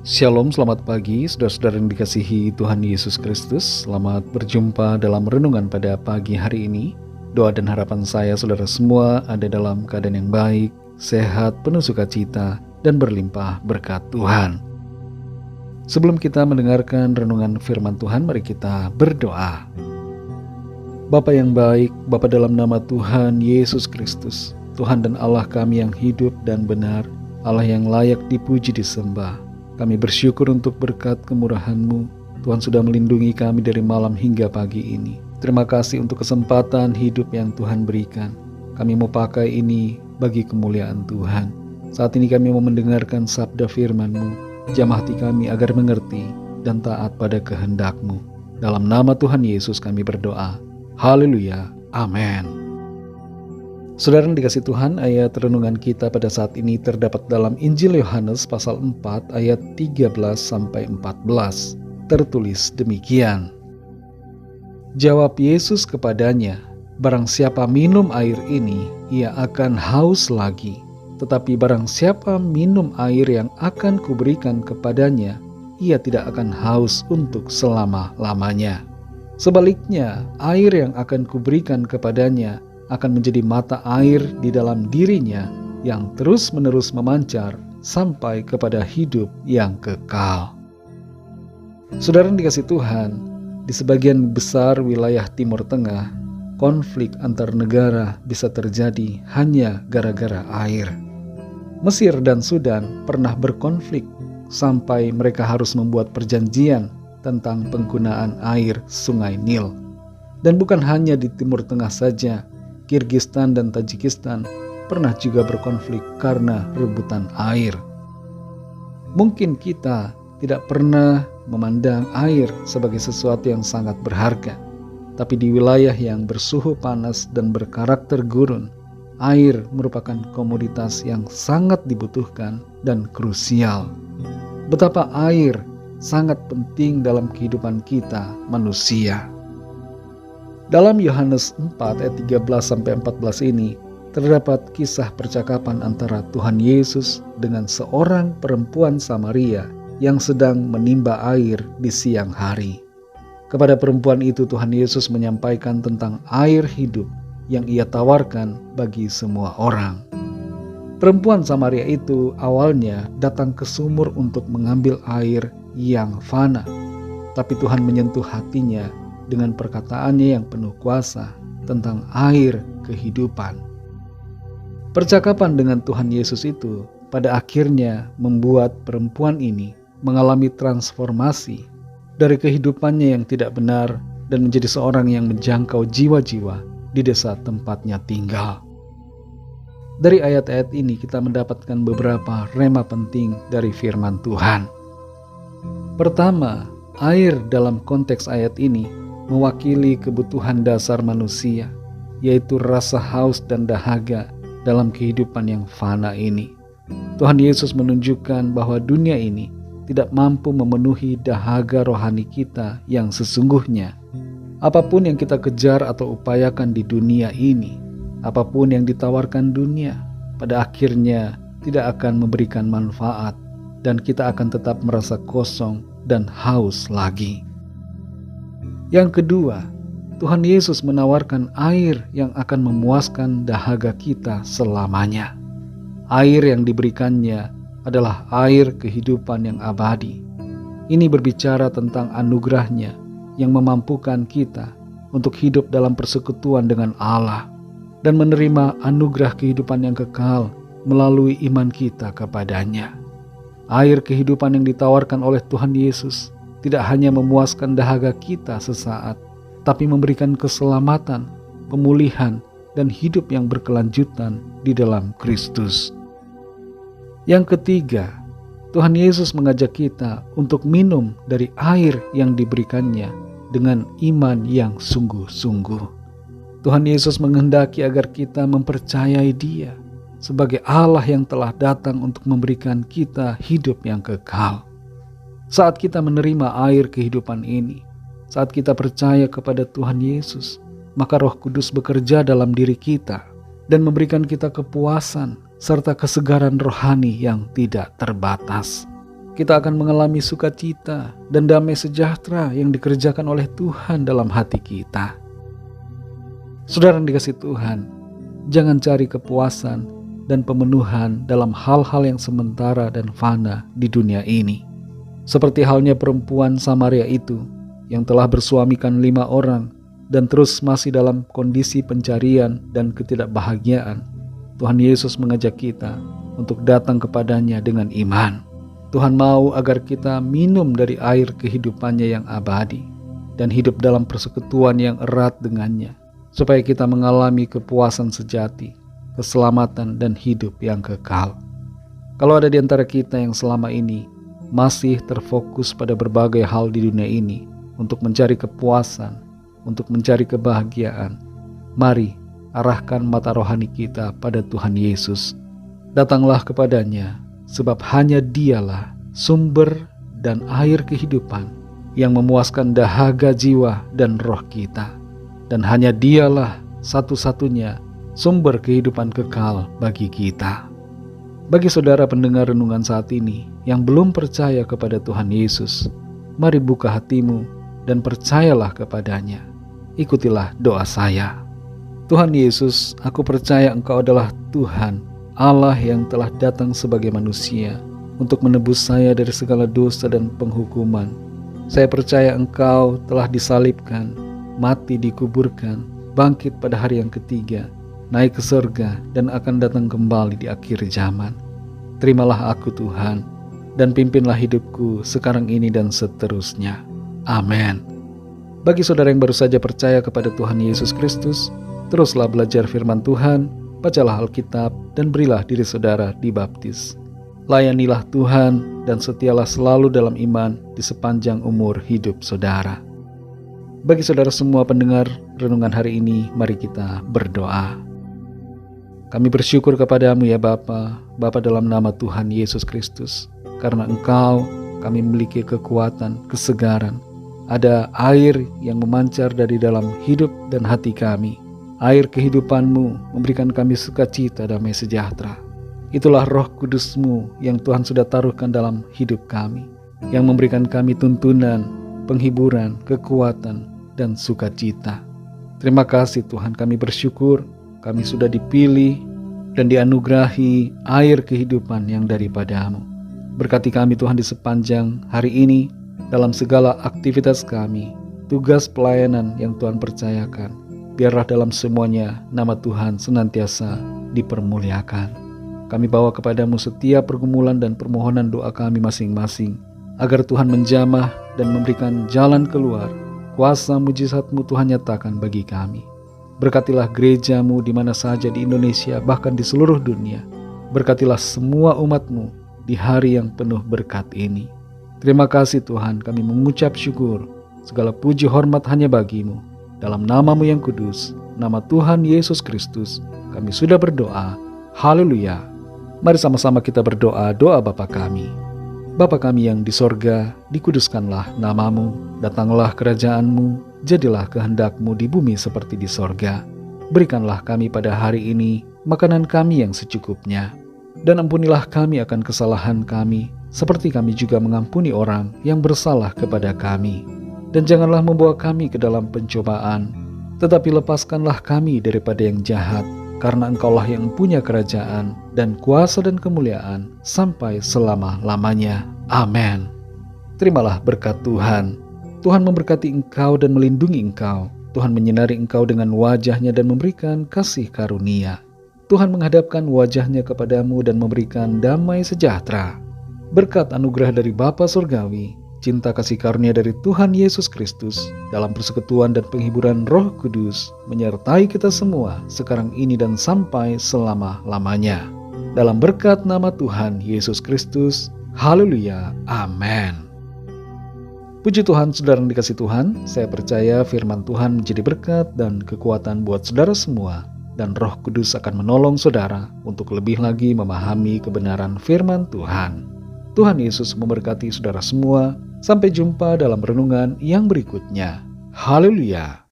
Shalom, selamat pagi saudara-saudara yang dikasihi Tuhan Yesus Kristus. Selamat berjumpa dalam renungan pada pagi hari ini. Doa dan harapan saya saudara semua ada dalam keadaan yang baik, sehat, penuh sukacita, dan berlimpah berkat Tuhan. Sebelum kita mendengarkan renungan firman Tuhan, mari kita berdoa. Bapa yang baik, Bapa dalam nama Tuhan Yesus Kristus, Tuhan dan Allah kami yang hidup dan benar, Allah yang layak dipuji disembah. Kami bersyukur untuk berkat kemurahan-Mu. Tuhan sudah melindungi kami dari malam hingga pagi ini. Terima kasih untuk kesempatan hidup yang Tuhan berikan. Kami mau pakai ini bagi kemuliaan Tuhan. Saat ini kami mau mendengarkan sabda firman-Mu. Jamah hati kami agar mengerti dan taat pada kehendak-Mu. Dalam nama Tuhan Yesus kami berdoa. Haleluya. Amin. Saudara yang dikasih Tuhan, ayat renungan kita pada saat ini terdapat dalam Injil Yohanes pasal 4 ayat 13-14. Tertulis demikian. Jawab Yesus kepadanya, barang siapa minum air ini, ia akan haus lagi. Tetapi barang siapa minum air yang akan kuberikan kepadanya, ia tidak akan haus untuk selama-lamanya. Sebaliknya, air yang akan kuberikan kepadanya akan menjadi mata air di dalam dirinya yang terus-menerus memancar sampai kepada hidup yang kekal. Saudara yang dikasih Tuhan, di sebagian besar wilayah Timur Tengah, konflik antar negara bisa terjadi hanya gara-gara air. Mesir dan Sudan pernah berkonflik sampai mereka harus membuat perjanjian tentang penggunaan air Sungai Nil. Dan bukan hanya di Timur Tengah saja, Kirgistan dan Tajikistan pernah juga berkonflik karena rebutan air. Mungkin kita tidak pernah memandang air sebagai sesuatu yang sangat berharga, tapi di wilayah yang bersuhu panas dan berkarakter gurun, air merupakan komoditas yang sangat dibutuhkan dan krusial. Betapa air sangat penting dalam kehidupan kita manusia. Dalam Yohanes 4 ayat 13-14 ini terdapat kisah percakapan antara Tuhan Yesus dengan seorang perempuan Samaria yang sedang menimba air di siang hari. Kepada perempuan itu Tuhan Yesus menyampaikan tentang air hidup yang ia tawarkan bagi semua orang. Perempuan Samaria itu awalnya datang ke sumur untuk mengambil air yang fana, tapi Tuhan menyentuh hatinya dengan perkataannya yang penuh kuasa tentang air kehidupan. Percakapan dengan Tuhan Yesus itu pada akhirnya membuat perempuan ini mengalami transformasi dari kehidupannya yang tidak benar dan menjadi seorang yang menjangkau jiwa-jiwa di desa tempatnya tinggal. Dari ayat-ayat ini kita mendapatkan beberapa rema penting dari firman Tuhan. Pertama, air dalam konteks ayat ini mewakili kebutuhan dasar manusia, yaitu rasa haus dan dahaga dalam kehidupan yang fana ini. Tuhan Yesus menunjukkan bahwa dunia ini tidak mampu memenuhi dahaga rohani kita yang sesungguhnya. Apapun yang kita kejar atau upayakan di dunia ini, apapun yang ditawarkan dunia, pada akhirnya tidak akan memberikan manfaat dan kita akan tetap merasa kosong dan haus lagi. Yang kedua, Tuhan Yesus menawarkan air yang akan memuaskan dahaga kita selamanya. Air yang diberikannya adalah air kehidupan yang abadi. Ini berbicara tentang anugerahnya yang memampukan kita untuk hidup dalam persekutuan dengan Allah dan menerima anugerah kehidupan yang kekal melalui iman kita kepadanya. Air kehidupan yang ditawarkan oleh Tuhan Yesus tidak hanya memuaskan dahaga kita sesaat, tapi memberikan keselamatan, pemulihan, dan hidup yang berkelanjutan di dalam Kristus. Yang ketiga, Tuhan Yesus mengajak kita untuk minum dari air yang diberikannya dengan iman yang sungguh-sungguh. Tuhan Yesus menghendaki agar kita mempercayai Dia sebagai Allah yang telah datang untuk memberikan kita hidup yang kekal. Saat kita menerima air kehidupan ini, saat kita percaya kepada Tuhan Yesus, maka Roh Kudus bekerja dalam diri kita dan memberikan kita kepuasan serta kesegaran rohani yang tidak terbatas. kita akan mengalami sukacita dan damai sejahtera yang dikerjakan oleh Tuhan dalam hati kita. Saudara yang dikasihi Tuhan, jangan cari kepuasan dan pemenuhan dalam hal-hal yang sementara dan fana di dunia ini. Seperti halnya perempuan Samaria itu yang telah bersuamikan 5 orang dan terus masih dalam kondisi pencarian dan ketidakbahagiaan. Tuhan Yesus mengajak kita untuk datang kepadanya dengan iman. Tuhan mau agar kita minum dari air kehidupannya yang abadi dan hidup dalam persekutuan yang erat dengannya, supaya kita mengalami kepuasan sejati, keselamatan dan hidup yang kekal. Kalau ada di antara kita yang selama ini masih terfokus pada berbagai hal di dunia ini untuk mencari kepuasan, untuk mencari kebahagiaan, mari arahkan mata rohani kita pada Tuhan Yesus. Datanglah kepadanya, sebab hanya Dialah sumber dan air kehidupan yang memuaskan dahaga jiwa dan roh kita. Dan hanya Dialah satu-satunya sumber kehidupan kekal bagi kita. Bagi saudara pendengar renungan saat ini yang belum percaya kepada Tuhan Yesus, mari buka hatimu dan percayalah kepadanya. Ikutilah doa saya. Tuhan Yesus, aku percaya Engkau adalah Tuhan, Allah yang telah datang sebagai manusia untuk menebus saya dari segala dosa dan penghukuman. Saya percaya Engkau telah disalibkan, mati dikuburkan, bangkit pada hari yang ketiga, naik ke surga dan akan datang kembali di akhir zaman. Terimalah aku Tuhan, dan pimpinlah hidupku sekarang ini dan seterusnya. Amin. Bagi saudara yang baru saja percaya kepada Tuhan Yesus Kristus, teruslah belajar firman Tuhan, bacalah Alkitab, dan berilah diri saudara dibaptis. Layanilah Tuhan dan setialah selalu dalam iman di sepanjang umur hidup saudara. Bagi saudara semua pendengar renungan hari ini, mari kita berdoa. Kami bersyukur kepadamu ya Bapa dalam nama Tuhan Yesus Kristus. Karena Engkau, kami memiliki kekuatan, kesegaran. Ada air yang memancar dari dalam hidup dan hati kami. Air kehidupan-Mu memberikan kami sukacita, damai sejahtera. Itulah Roh Kudus-Mu yang Tuhan sudah taruhkan dalam hidup kami, yang memberikan kami tuntunan, penghiburan, kekuatan, dan sukacita. Terima kasih Tuhan, kami bersyukur kami sudah dipilih dan dianugerahi air kehidupan yang daripada-Mu. Berkati kami Tuhan di sepanjang hari ini, dalam segala aktivitas kami, tugas pelayanan yang Tuhan percayakan. Biarlah dalam semuanya nama Tuhan senantiasa dipermuliakan. Kami bawa kepadamu setiap pergumulan dan permohonan doa kami masing-masing, agar Tuhan menjamah dan memberikan jalan keluar. Kuasa mujizat-Mu Tuhan nyatakan bagi kami. Berkatilah gereja-Mu di mana saja di Indonesia, bahkan di seluruh dunia. Berkatilah semua umat-Mu di hari yang penuh berkat ini. Terima kasih Tuhan, kami mengucap syukur. Segala puji hormat hanya bagi-Mu. Dalam nama-Mu yang kudus, nama Tuhan Yesus Kristus, kami sudah berdoa. Haleluya. Mari sama-sama kita berdoa doa Bapa kami. Bapa kami yang di sorga, dikuduskanlah nama-Mu, datanglah kerajaan-Mu, jadilah kehendak-Mu di bumi seperti di sorga. Berikanlah kami pada hari ini makanan kami yang secukupnya, dan ampunilah kami akan kesalahan kami, seperti kami juga mengampuni orang yang bersalah kepada kami. Dan janganlah membawa kami ke dalam pencobaan, tetapi lepaskanlah kami daripada yang jahat, karena Engkaulah yang punya kerajaan dan kuasa dan kemuliaan sampai selama-lamanya. Amin. Terimalah berkat Tuhan. Tuhan memberkati engkau dan melindungi engkau. Tuhan menyinari engkau dengan wajah-Nya dan memberikan kasih karunia. Tuhan menghadapkan wajah-Nya kepadamu dan memberikan damai sejahtera. Berkat anugerah dari Bapa Surgawi, cinta kasih karunia dari Tuhan Yesus Kristus, dalam persekutuan dan penghiburan Roh Kudus, menyertai kita semua sekarang ini dan sampai selama-lamanya. Dalam berkat nama Tuhan Yesus Kristus, haleluya, amin. Puji Tuhan, saudara yang dikasihi Tuhan, saya percaya firman Tuhan menjadi berkat dan kekuatan buat saudara semua, dan Roh Kudus akan menolong saudara untuk lebih lagi memahami kebenaran firman Tuhan. Tuhan Yesus memberkati saudara semua. Sampai jumpa dalam renungan yang berikutnya. Haleluya.